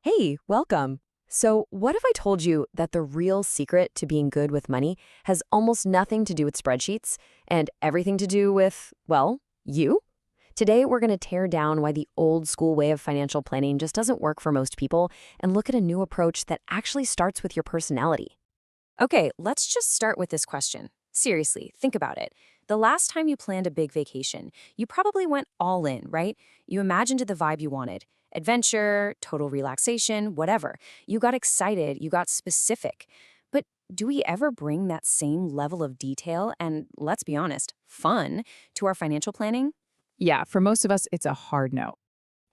Hey, welcome. So, what if I told you that the real secret to being good with money has almost nothing to do with spreadsheets and everything to do with, well, you? Today, we're going to tear down why the old school way of financial planning just doesn't work for most people and look at a new approach that actually starts with your personality. Okay, let's just start with this question. Seriously, think about it. The last time you planned a big vacation, you probably went all in, right? You imagined the vibe you wanted adventure, total relaxation, whatever. You got excited, you got specific. But do we ever bring that same level of detail and, let's be honest, fun to our financial planning? Yeah, for most of us, it's a hard no.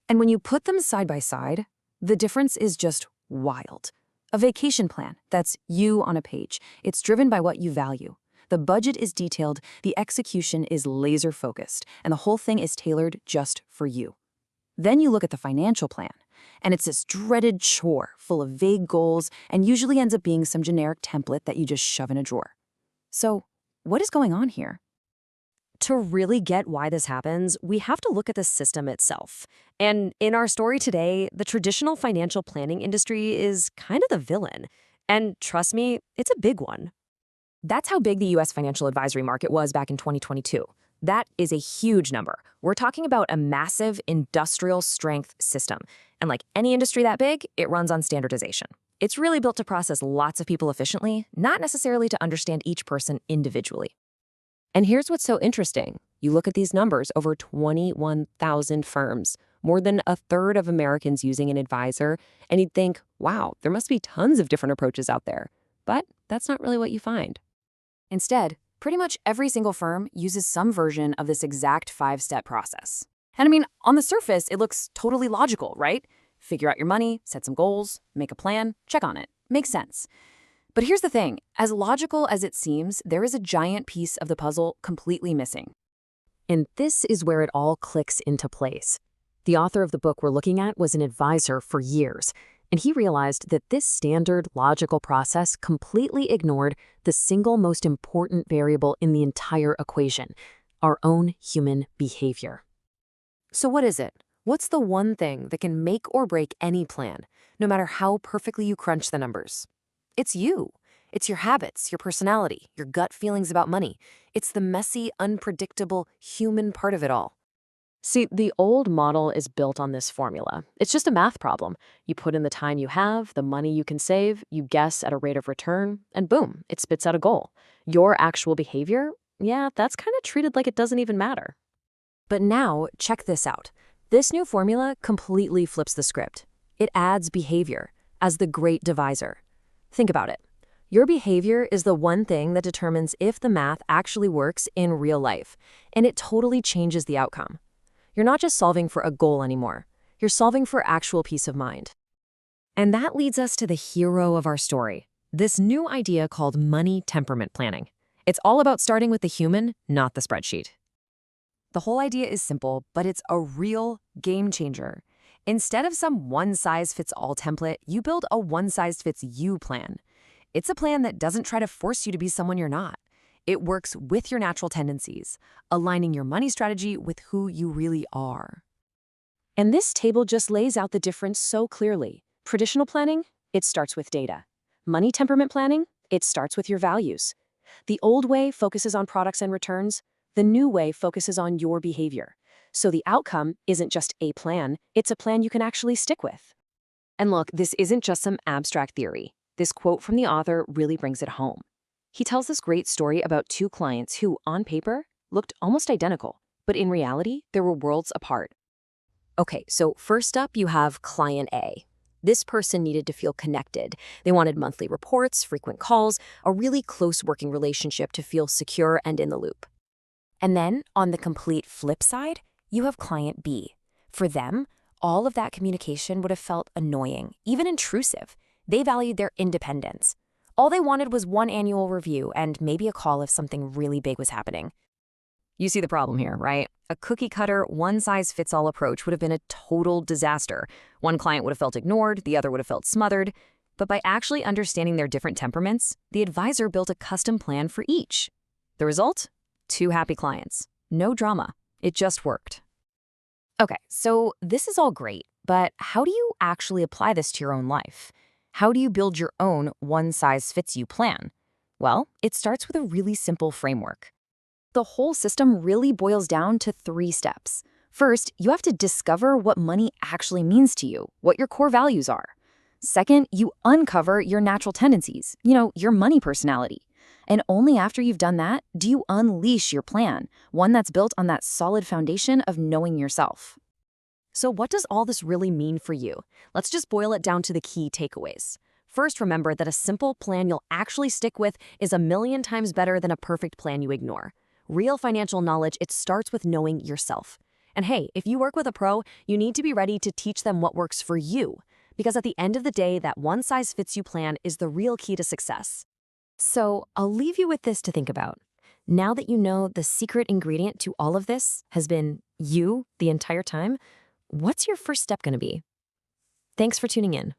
And when you put them side by side, the difference is just wild. A vacation plan, that's you on a page. It's driven by what you value. The budget is detailed, the execution is laser focused, and the whole thing is tailored just for you. Then you look at the financial plan, and it's this dreaded chore full of vague goals and usually ends up being some generic template that you just shove in a drawer. So, what is going on here? To really get why this happens, we have to look at the system itself. And in our story today, the traditional financial planning industry is kind of the villain. And trust me, it's a big one. That's how big the US financial advisory market was back in 2022. That is a huge number. We're talking about a massive industrial strength system. And like any industry that big, it runs on standardization. It's really built to process lots of people efficiently, not necessarily to understand each person individually. And here's what's so interesting. You look at these numbers, over 21,000 firms, more than a third of Americans using an advisor, and you'd think, wow, there must be tons of different approaches out there. But that's not really what you find. Instead, pretty much every single firm uses some version of this exact five-step process. And I mean, on the surface, it looks totally logical, right? Figure out your money, set some goals, make a plan, check on it. Makes sense. But here's the thing, as logical as it seems, there is a giant piece of the puzzle completely missing. And this is where it all clicks into place. The author of the book we're looking at was an advisor for years, and he realized that this standard logical process completely ignored the single most important variable in the entire equation, our own human behavior. So what is it? What's the one thing that can make or break any plan, no matter how perfectly you crunch the numbers? It's you. It's your habits, your personality, your gut feelings about money. It's the messy, unpredictable, human part of it all. See, the old model is built on this formula. It's just a math problem. You put in the time you have, the money you can save, you guess at a rate of return, and boom, it spits out a goal. Your actual behavior, yeah, that's kind of treated like it doesn't even matter. But now, check this out. This new formula completely flips the script. It adds behavior as the great divisor. Think about it. Your behavior is the one thing that determines if the math actually works in real life, and it totally changes the outcome. You're not just solving for a goal anymore. You're solving for actual peace of mind. And that leads us to the hero of our story, this new idea called money temperament planning. It's all about starting with the human, not the spreadsheet. The whole idea is simple, but it's a real game changer. Instead of some one-size-fits-all template, you build a one-size-fits-you plan. It's a plan that doesn't try to force you to be someone you're not. It works with your natural tendencies, aligning your money strategy with who you really are. And this table just lays out the difference so clearly. Traditional planning, it starts with data. Money temperament planning, it starts with your values. The old way focuses on products and returns. The new way focuses on your behavior. So the outcome isn't just a plan, it's a plan you can actually stick with. And look, this isn't just some abstract theory. This quote from the author really brings it home. He tells this great story about two clients who, on paper, looked almost identical, but in reality, they were worlds apart. Okay, so first up, you have client A. This person needed to feel connected. They wanted monthly reports, frequent calls, a really close working relationship to feel secure and in the loop. And then, on the complete flip side, you have client B. For them, all of that communication would have felt annoying, even intrusive. They valued their independence. All they wanted was one annual review and maybe a call if something really big was happening. You see the problem here, right? A cookie-cutter, one-size-fits-all approach would have been a total disaster. One client would have felt ignored, the other would have felt smothered. But by actually understanding their different temperaments, the advisor built a custom plan for each. The result? 2 happy clients. No drama. It just worked. Okay, so this is all great, But how do you actually apply this to your own life? How do you build your own one-size-fits-you plan? Well, it starts with a really simple framework. The whole system really boils down to 3 steps. First, you have to discover what money actually means to you, what your core values are. Second, you uncover your natural tendencies, your money personality. And only after you've done that do you unleash your plan, one that's built on that solid foundation of knowing yourself. So what does all this really mean for you? Let's just boil it down to the key takeaways. First, remember that a simple plan you'll actually stick with is a million times better than a perfect plan you ignore. Real financial knowledge, it starts with knowing yourself. And hey, if you work with a pro, you need to be ready to teach them what works for you. Because at the end of the day, that one-size-fits-you plan is the real key to success. So I'll leave you with this to think about. Now that you know the secret ingredient to all of this has been you the entire time, what's your first step going to be? Thanks for tuning in.